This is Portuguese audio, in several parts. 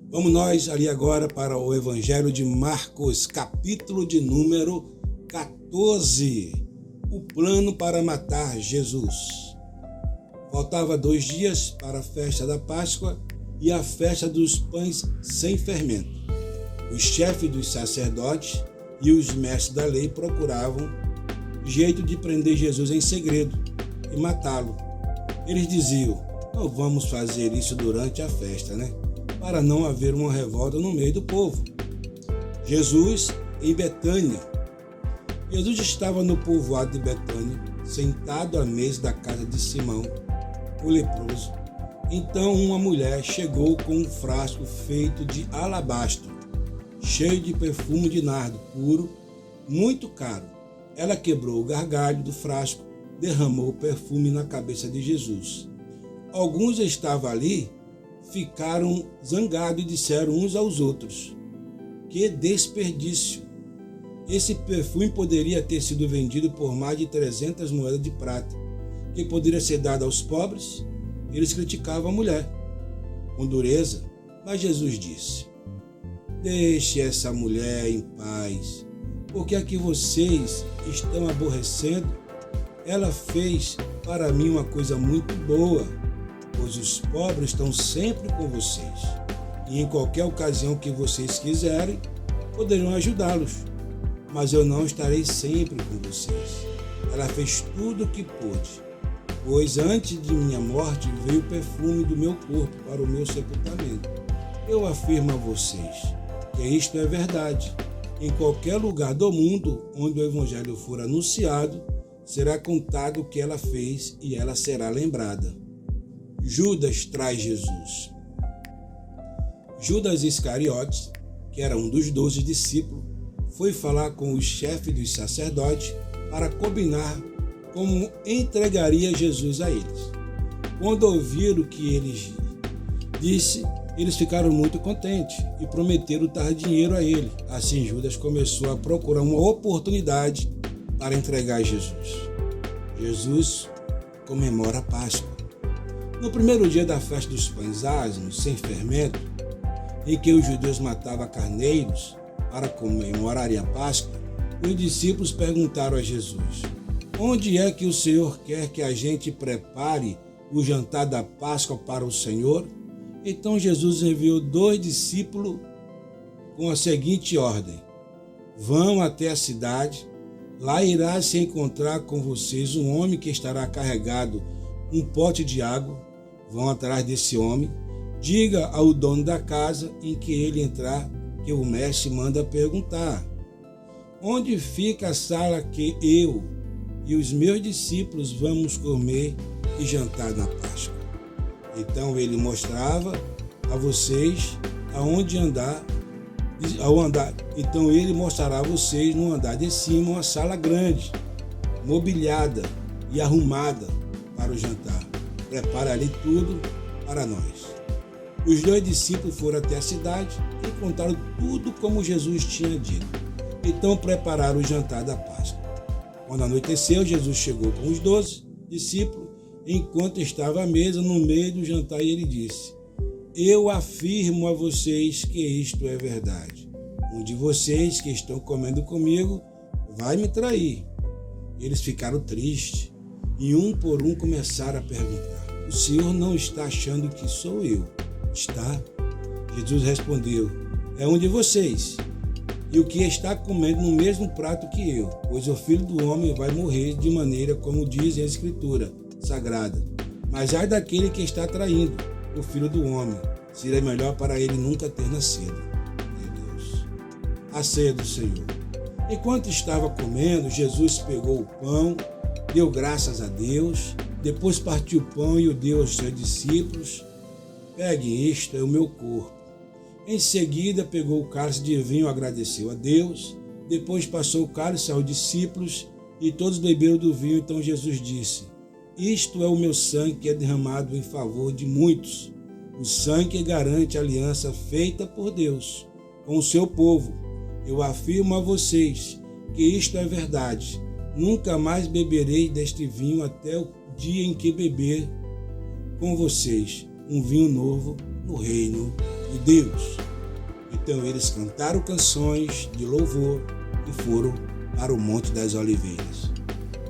Vamos nós ali agora para o Evangelho de Marcos, capítulo de número 14. O plano para matar Jesus. Faltava 2 dias para a festa da Páscoa e a festa dos pães sem fermento. Os chefes dos sacerdotes e os mestres da lei procuravam jeito de prender Jesus em segredo e matá-lo. Eles diziam: não vamos fazer isso durante a festa, para não haver uma revolta no meio do povo. Jesus em Betânia. Jesus estava no povoado de Betânia, sentado à mesa da casa de Simão, o leproso. Então uma mulher chegou com um frasco feito de alabastro, cheio de perfume de nardo puro, muito caro. Ela quebrou o gargalho do frasco, derramou o perfume na cabeça de Jesus. Alguns estavam ali, ficaram zangados e disseram uns aos outros: que desperdício! Esse perfume poderia ter sido vendido por mais de 300 moedas de prata, que poderia ser dado aos pobres. Eles criticavam a mulher com dureza, mas Jesus disse: deixe essa mulher em paz, porque a que vocês estão aborrecendo, ela fez para mim uma coisa muito boa, pois os pobres estão sempre com vocês, e em qualquer ocasião que vocês quiserem, poderão ajudá-los, mas eu não estarei sempre com vocês. Ela fez tudo o que pôde, pois antes de minha morte veio o perfume do meu corpo para o meu sepultamento. Eu afirmo a vocês que isto é verdade. Em qualquer lugar do mundo onde o Evangelho for anunciado, será contado o que ela fez e ela será lembrada. Judas traz Jesus. Judas Iscariotes, que era um dos 12 discípulos, foi falar com os chefes dos sacerdotes para combinar como entregaria Jesus a eles. Quando ouviram o que ele disse, eles ficaram muito contentes e prometeram dar dinheiro a ele. Assim Judas começou a procurar uma oportunidade para entregar Jesus. Jesus comemora a Páscoa. No primeiro dia da festa dos pães ázimos, sem fermento, em que os judeus matavam carneiros para comemorarem a Páscoa, os discípulos perguntaram a Jesus: onde é que o Senhor quer que a gente prepare o jantar da Páscoa para o Senhor? Então Jesus enviou 2 discípulos com a seguinte ordem: vão até a cidade, lá irá se encontrar com vocês um homem que estará carregado um pote de água. Vão atrás desse homem, diga ao dono da casa em que ele entrar, que o mestre manda perguntar: onde fica a sala que eu e os meus discípulos vamos comer e jantar na Páscoa? Então ele mostrava a vocês aonde andar. Então ele mostrará a vocês no andar de cima uma sala grande, mobiliada e arrumada para o jantar. Prepara ali tudo para nós. Os 2 discípulos foram até a cidade e contaram tudo como Jesus tinha dito. Então prepararam o jantar da Páscoa. Quando anoiteceu, Jesus chegou com os 12 discípulos, enquanto estava à mesa no meio do jantar, e ele disse: eu afirmo a vocês que isto é verdade. Um de vocês que estão comendo comigo vai me trair. Eles ficaram tristes e um por um começaram a perguntar: o Senhor não está achando que sou eu? Está? Jesus respondeu: é um de vocês, e o que está comendo no mesmo prato que eu, pois o Filho do Homem vai morrer de maneira como diz a Escritura Sagrada. Mas ai daquele que está traindo o Filho do Homem, seria melhor para ele nunca ter nascido. Meu Deus. A ceia do Senhor. Enquanto estava comendo, Jesus pegou o pão, deu graças a Deus, depois partiu o pão e o deu aos seus discípulos. Peguem, isto é o meu corpo. Em seguida, pegou o cálice de vinho, agradeceu a Deus, depois passou o cálice aos discípulos e todos beberam do vinho. Então Jesus disse: isto é o meu sangue que é derramado em favor de muitos. O sangue que garante a aliança feita por Deus com o seu povo. Eu afirmo a vocês que isto é verdade. Nunca mais beberei deste vinho até o dia em que beber com vocês um vinho novo no reino de Deus. Então eles cantaram canções de louvor e foram para o Monte das Oliveiras.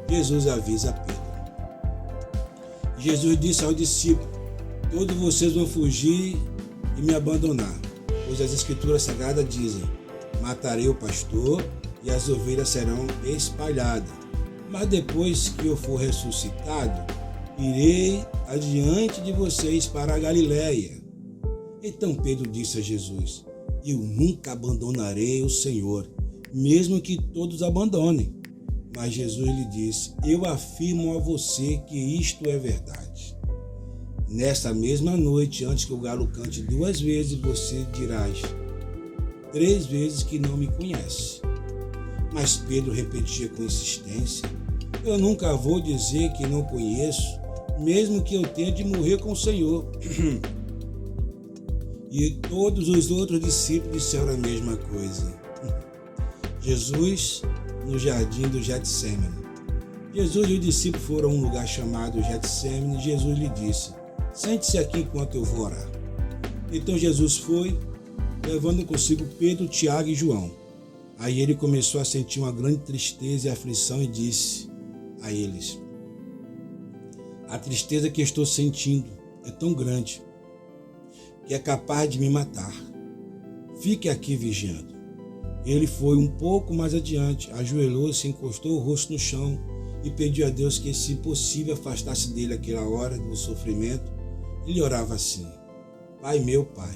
Jesus avisa Pedro. Jesus disse ao discípulo: todos vocês vão fugir e me abandonar, pois as Escrituras Sagradas dizem: matarei o pastor e as ovelhas serão espalhadas. Mas depois que eu for ressuscitado, irei adiante de vocês para a Galiléia. Então Pedro disse a Jesus: eu nunca abandonarei o Senhor, mesmo que todos abandonem. Mas Jesus lhe disse: eu afirmo a você que isto é verdade. Nesta mesma noite, antes que o galo cante 2 vezes, você dirás 3 vezes que não me conhece. Mas Pedro repetia com insistência: eu nunca vou dizer que não conheço, mesmo que eu tenha de morrer com o Senhor. E todos os outros discípulos disseram a mesma coisa. Jesus no jardim do Getsêmani. Jesus e o discípulo foram a um lugar chamado Getsêmani e Jesus lhe disse: sente-se aqui enquanto eu vou orar. Então Jesus foi, levando consigo Pedro, Tiago e João. Aí ele começou a sentir uma grande tristeza e aflição e disse a eles: a tristeza que estou sentindo é tão grande que é capaz de me matar. Fique aqui vigiando. Ele foi um pouco mais adiante, ajoelhou-se, encostou o rosto no chão e pediu a Deus que, se possível, afastasse dele aquela hora do sofrimento. Ele orava assim: Pai meu, Pai,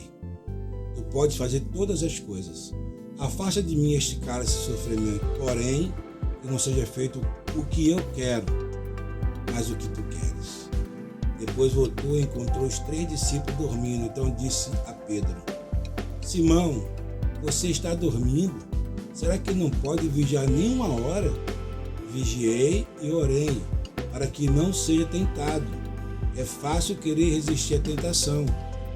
Tu podes fazer todas as coisas. Afasta de mim este cálice de sofrimento, porém, que não seja feito o que eu quero, mas o que Tu queres. Depois voltou e encontrou os 3 discípulos dormindo. Então disse a Pedro: Simão, você está dormindo? Será que não pode vigiar nem 1 hora? Vigiei e orei, para que não seja tentado. É fácil querer resistir à tentação.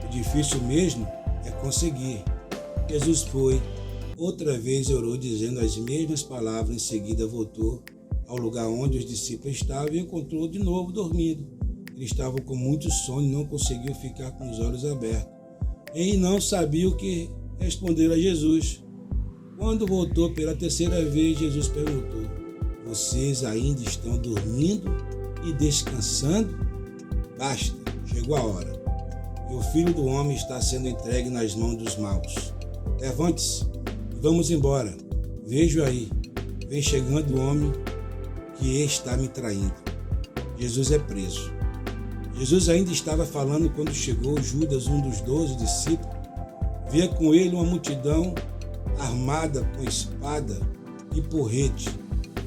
O difícil mesmo é conseguir. Jesus foi, outra vez orou, dizendo as mesmas palavras. Em seguida voltou ao lugar onde os discípulos estavam e encontrou de novo dormindo. Eles estavam com muito sono e não conseguiam ficar com os olhos abertos. E não sabia o que responder a Jesus. Quando voltou pela 3ª vez, Jesus perguntou: vocês ainda estão dormindo e descansando? Basta, chegou a hora. E o Filho do Homem está sendo entregue nas mãos dos maus. Levante-se e vamos embora. Vejo aí, vem chegando o homem que está me traindo. Jesus é preso. Jesus ainda estava falando quando chegou Judas, um dos 12 discípulos. Via com ele uma multidão armada com espada e porrete,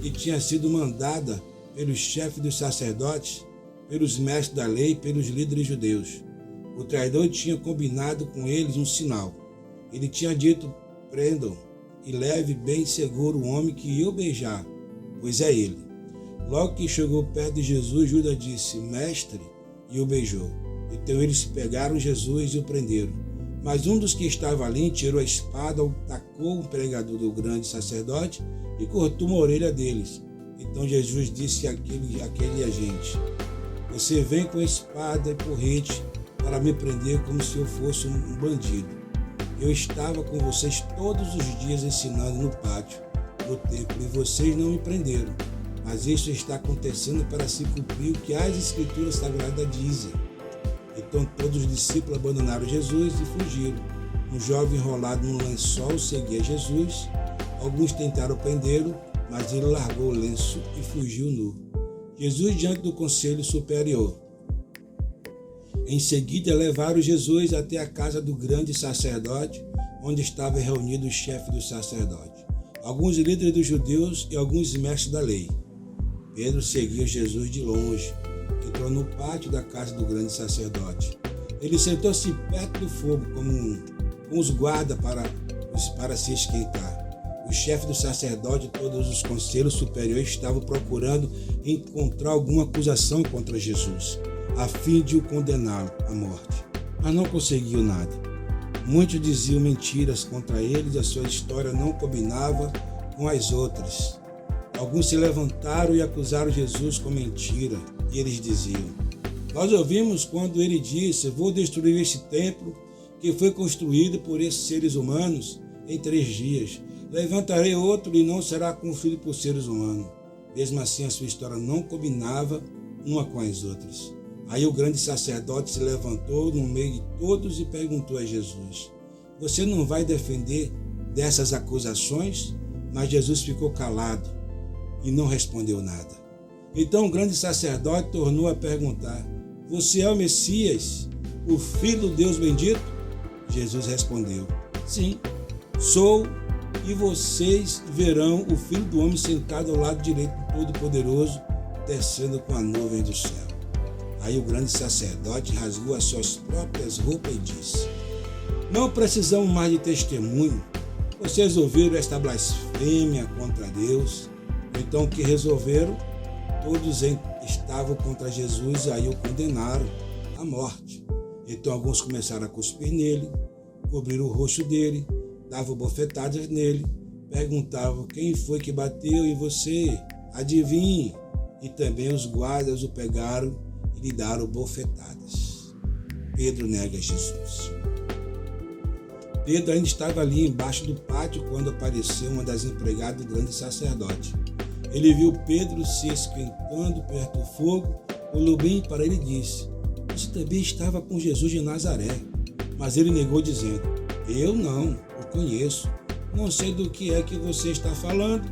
que tinha sido mandada pelos chefes dos sacerdotes, pelos mestres da lei e pelos líderes judeus. O traidor tinha combinado com eles um sinal. Ele tinha dito: prendam e leve bem seguro o homem que eu beijar, pois é ele. Logo que chegou perto de Jesus, Judas disse: Mestre, e o beijou. Então eles pegaram Jesus e o prenderam. Mas um dos que estava ali tirou a espada, tacou o pregador do grande sacerdote e cortou uma orelha deles. Então Jesus disse àquele agente: você vem com espada e porrete para me prender como se eu fosse um bandido. Eu estava com vocês todos os dias ensinando no pátio do templo e vocês não me prenderam. Mas isso está acontecendo para se cumprir o que as Escrituras Sagradas dizem. Então todos os discípulos abandonaram Jesus e fugiram. Um jovem enrolado num lençol seguia Jesus. Alguns tentaram prendê-lo, mas ele largou o lenço e fugiu nu. Jesus diante do conselho superior. Em seguida levaram Jesus até a casa do grande sacerdote, onde estava reunido o chefe do sacerdote, alguns líderes dos judeus e alguns mestres da lei. Pedro seguia Jesus de longe. Entrou no pátio da casa do grande sacerdote. Ele sentou-se perto do fogo com os guardas para se esquentar. O chefe do sacerdote e todos os conselhos superiores estavam procurando encontrar alguma acusação contra Jesus, a fim de o condená-lo à morte. Mas não conseguiu nada. Muitos diziam mentiras contra ele e a sua história não combinava com as outras. Alguns se levantaram e acusaram Jesus com mentira, e eles diziam: nós ouvimos quando ele disse: vou destruir este templo que foi construído por esses seres humanos em 3 dias. Levantarei outro e não será construído por seres humanos. Mesmo assim, a sua história não combinava uma com as outras. Aí o grande sacerdote se levantou no meio de todos e perguntou a Jesus: você não vai defender dessas acusações? Mas Jesus ficou calado e não respondeu nada. Então o grande sacerdote tornou a perguntar: você é o Messias, o Filho do Deus bendito? Jesus respondeu: sim, sou, e vocês verão o Filho do Homem sentado ao lado direito do Todo-Poderoso, descendo com a nuvem do céu. Aí o grande sacerdote rasgou as suas próprias roupas e disse: não precisamos mais de testemunho. Vocês ouviram esta blasfêmia contra Deus? Então o que resolveram? Todos estavam contra Jesus e aí o condenaram à morte. Então alguns começaram a cuspir nele, cobriram o rosto dele, davam bofetadas nele, perguntavam: quem foi que bateu em você? Adivinhe. E também os guardas o pegaram e lhe deram bofetadas. Pedro nega Jesus. Pedro ainda estava ali embaixo do pátio quando apareceu uma das empregadas do grande sacerdote. Ele viu Pedro se esquentando perto do fogo, olhou bem para ele e disse: você também estava com Jesus de Nazaré. Mas ele negou, dizendo: eu não o conheço, não sei do que é que você está falando.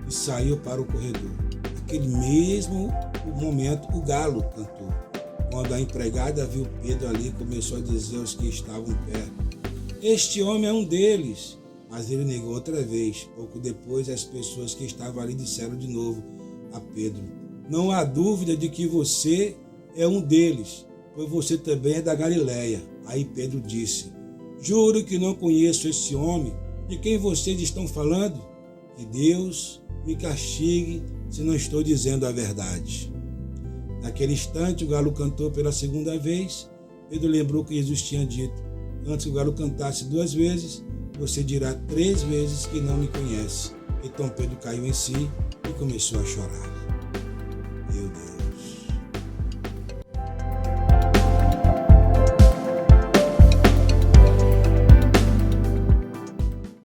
E saiu para o corredor. Naquele mesmo momento, o galo cantou. Quando a empregada viu Pedro ali, começou a dizer aos que estavam perto: este homem é um deles. Mas ele negou outra vez. Pouco depois, as pessoas que estavam ali disseram de novo a Pedro: não há dúvida de que você é um deles, pois você também é da Galileia. Aí Pedro disse: juro que não conheço esse homem. De quem vocês estão falando? Que Deus me castigue se não estou dizendo a verdade. Naquele instante, o galo cantou pela segunda vez. Pedro lembrou que Jesus tinha dito: antes que o galo cantasse 2 vezes, você dirá 3 vezes que não me conhece. Então Pedro caiu em si e começou a chorar.